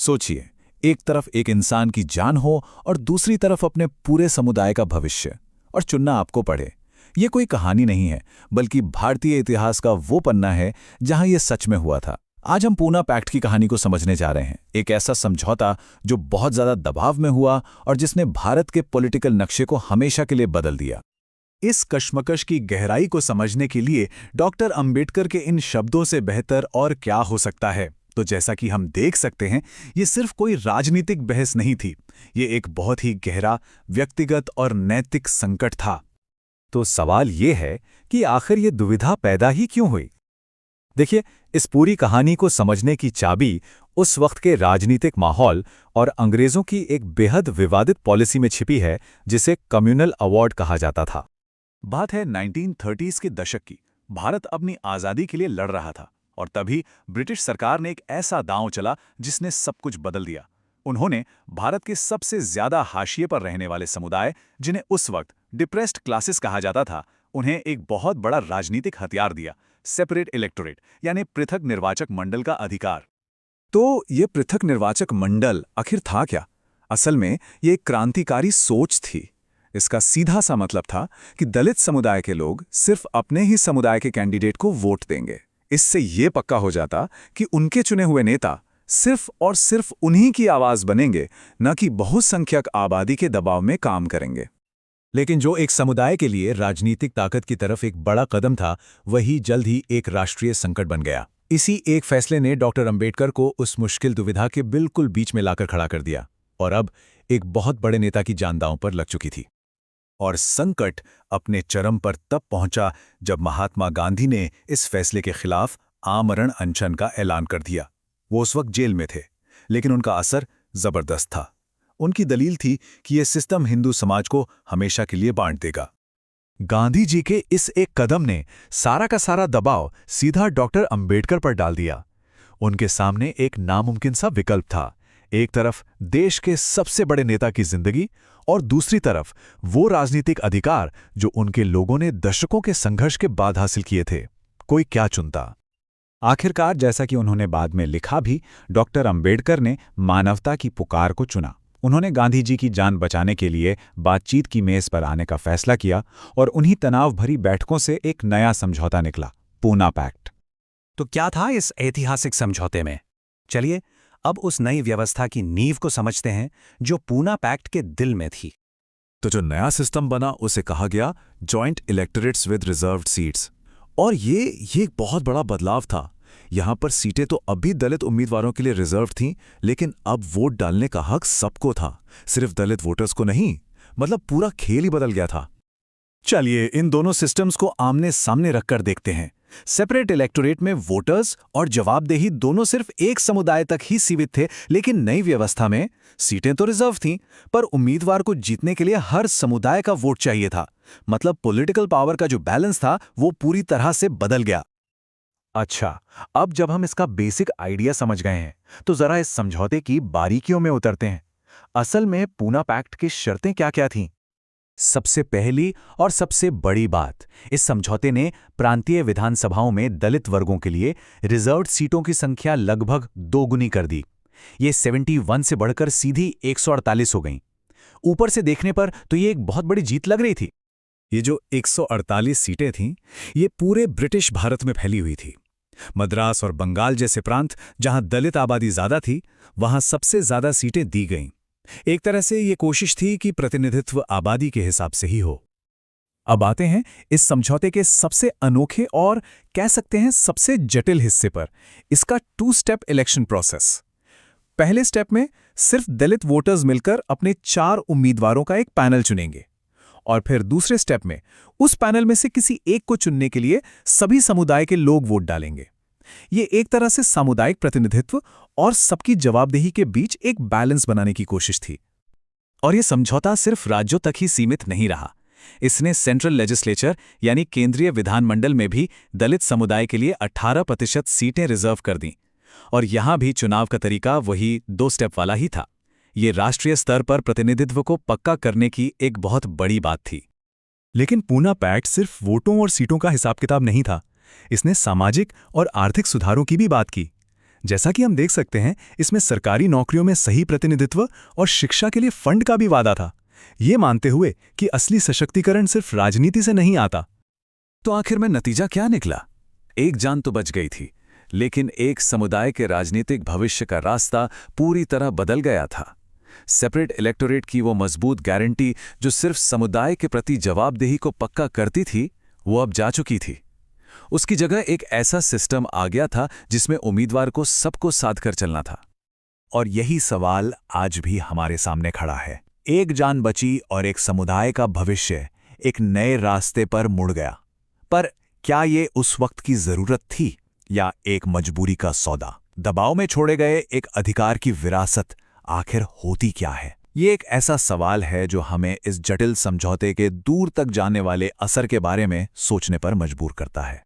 सोचिए, एक तरफ एक इंसान की जान हो और दूसरी तरफ अपने पूरे समुदाय का भविष्य, और चुनना आपको पड़े। ये कोई कहानी नहीं है, बल्कि भारतीय इतिहास का वो पन्ना है जहां ये सच में हुआ था। आज हम पूना पैक्ट की कहानी को समझने जा रहे हैं, एक ऐसा समझौता जो बहुत ज्यादा दबाव में हुआ और जिसने भारत के पॉलिटिकल नक्शे को हमेशा के लिए बदल दिया। इस कश्मकश की गहराई को समझने के लिए डॉक्टर अंबेडकर के इन शब्दों से बेहतर और क्या हो सकता है। तो जैसा कि हम देख सकते हैं, ये सिर्फ कोई राजनीतिक बहस नहीं थी, ये एक बहुत ही गहरा व्यक्तिगत और नैतिक संकट था। तो सवाल ये है कि आखिर ये दुविधा पैदा ही क्यों हुई? देखिए, इस पूरी कहानी को समझने की चाबी उस वक्त के राजनीतिक माहौल और अंग्रेजों की एक बेहद विवादित पॉलिसी में छिपी है, जिसे कम्युनल अवॉर्ड कहा जाता था। बात है 1930s के दशक की। भारत अपनी आज़ादी के लिए लड़ रहा था और तभी ब्रिटिश सरकार ने एक ऐसा दांव चला जिसने सब कुछ बदल दिया। उन्होंने भारत के सबसे ज्यादा हाशिए पर रहने वाले समुदाय, जिन्हें उस वक्त डिप्रेस्ड क्लासेस कहा जाता था, उन्हें एक बहुत बड़ा राजनीतिक हथियार दिया, सेपरेट इलेक्टोरेट यानी पृथक निर्वाचक मंडल का अधिकार। तो ये पृथक निर्वाचक मंडल आखिर था क्या? असल में ये एक क्रांतिकारी सोच थी। इसका सीधा सा मतलब था कि दलित समुदाय के लोग सिर्फ अपने ही समुदाय के कैंडिडेट को वोट देंगे। इससे ये पक्का हो जाता कि उनके चुने हुए नेता सिर्फ और सिर्फ उन्हीं की आवाज बनेंगे, न कि बहुसंख्यक आबादी के दबाव में काम करेंगे। लेकिन जो एक समुदाय के लिए राजनीतिक ताकत की तरफ एक बड़ा कदम था, वही जल्द ही एक राष्ट्रीय संकट बन गया। इसी एक फैसले ने डॉक्टर अंबेडकर को उस मुश्किल दुविधा के बिल्कुल बीच में लाकर खड़ा कर दिया, और अब एक बहुत बड़े नेता की जान दांव पर लग चुकी थी। और संकट अपने चरम पर तब पहुंचा जब महात्मा गांधी ने इस फैसले के खिलाफ आमरण अनशन का ऐलान कर दिया। वो उस वक्त जेल में थे, लेकिन उनका असर जबरदस्त था। उनकी दलील थी कि यह सिस्टम हिंदू समाज को हमेशा के लिए बांट देगा। गांधी जी के इस एक कदम ने सारा का सारा दबाव सीधा डॉक्टर अंबेडकर पर डाल दिया। उनके सामने एक नामुमकिन सा विकल्प था, एक तरफ देश के सबसे बड़े नेता की जिंदगी और दूसरी तरफ वो राजनीतिक अधिकार जो उनके लोगों ने दशकों के संघर्ष के बाद हासिल किए थे। कोई क्या चुनता? आखिरकार, जैसा कि उन्होंने बाद में लिखा भी, डॉक्टर अंबेडकर ने मानवता की पुकार को चुना। उन्होंने गांधी जी की जान बचाने के लिए बातचीत की मेज पर आने का फैसला किया, और उन्हीं तनाव भरी बैठकों से एक नया समझौता निकला, पूना पैक्ट। तो क्या था इस ऐतिहासिक समझौते में? चलिए अब उस नई व्यवस्था की नींव को समझते हैं जो पूना पैक्ट के दिल में थी। तो जो नया सिस्टम बना उसे कहा गया joint electorates with reserved seats. और ये एक बहुत बड़ा बदलाव था। यहां पर सीटें तो अब भी दलित उम्मीदवारों के लिए रिजर्व थीं, लेकिन अब वोट डालने का हक सबको था, सिर्फ दलित वोटर्स को नहीं। मतलब पूरा खेल ही बदल गया था। चलिए इन दोनों सिस्टम्स को आमने सामने रखकर देखते हैं। सेपरेट इलेक्टोरेट में वोटर्स और जवाबदेही दोनों सिर्फ एक समुदाय तक ही सीमित थे, लेकिन नई व्यवस्था में सीटें तो रिजर्व थीं, पर उम्मीदवार को जीतने के लिए हर समुदाय का वोट चाहिए था। मतलब पॉलिटिकल पावर का जो बैलेंस था वो पूरी तरह से बदल गया। अच्छा, अब जब हम इसका बेसिक आइडिया समझ गए हैं, तो जरा इस समझौते की बारीकियों में उतरते हैं। असल में पूना पैक्ट की शर्तें क्या-क्या थीं? सबसे पहली और सबसे बड़ी बात, इस समझौते ने प्रांतीय विधानसभाओं में दलित वर्गों के लिए रिजर्व्ड सीटों की संख्या लगभग दोगुनी कर दी। ये 71 से बढ़कर सीधी 148 हो गईं। ऊपर से देखने पर तो ये एक बहुत बड़ी जीत लग रही थी। ये जो 148 सीटें थीं, ये पूरे ब्रिटिश भारत में फैली हुई थी। मद्रास और बंगाल जैसे प्रांत जहां दलित आबादी ज्यादा थी, वहां सबसे ज्यादा सीटें दी गईं। एक तरह से ये कोशिश थी कि प्रतिनिधित्व आबादी के हिसाब से ही हो। अब आते हैं इस समझौते के सबसे अनोखे और कह सकते हैं सबसे जटिल हिस्से पर, इसका 2 स्टेप इलेक्शन प्रोसेस। पहले स्टेप में सिर्फ दलित वोटर्स मिलकर अपने 4 उम्मीदवारों का एक पैनल चुनेंगे, और फिर दूसरे स्टेप में उस पैनल में से किसी एक को चुनने के लिए सभी समुदाय के लोग वोट डालेंगे। ये एक तरह से सामुदायिक प्रतिनिधित्व और सबकी जवाबदेही के बीच एक बैलेंस बनाने की कोशिश थी। और ये समझौता सिर्फ राज्यों तक ही सीमित नहीं रहा। इसने सेंट्रल लेजिस्लेचर यानी केंद्रीय विधानमंडल में भी दलित समुदाय के लिए 18% सीटें रिजर्व कर दीं। और यहां भी चुनाव का तरीका वही 2 स्टेप वाला ही था। ये राष्ट्रीय स्तर पर प्रतिनिधित्व को पक्का करने की एक बहुत बड़ी बात थी। लेकिन पूना पैक्ट सिर्फ वोटों और सीटों का हिसाब किताब नहीं था। इसने सामाजिक और आर्थिक सुधारों की भी बात की। जैसा कि हम देख सकते हैं, इसमें सरकारी नौकरियों में सही प्रतिनिधित्व और शिक्षा के लिए फंड का भी वादा था, ये मानते हुए कि असली सशक्तिकरण सिर्फ राजनीति से नहीं आता। तो आखिर में नतीजा क्या निकला? एक जान तो बच गई थी, लेकिन एक समुदाय के राजनीतिक भविष्य का रास्ता पूरी तरह बदल गया था। सेपरेट इलेक्टोरेट की वो मजबूत गारंटी जो सिर्फ समुदाय के प्रति जवाबदेही को पक्का करती थी, वो अब जा चुकी थी। उसकी जगह एक ऐसा सिस्टम आ गया था जिसमें उम्मीदवार को सबको साथ कर चलना था। और यही सवाल आज भी हमारे सामने खड़ा है। एक जान बची और एक समुदाय का भविष्य एक नए रास्ते पर मुड़ गया। पर क्या ये उस वक्त की जरूरत थी या एक मजबूरी का सौदा? दबाव में छोड़े गए एक अधिकार की विरासत आखिर होती क्या है? ये एक ऐसा सवाल है जो हमें इस जटिल समझौते के दूर तक जाने वाले असर के बारे में सोचने पर मजबूर करता है।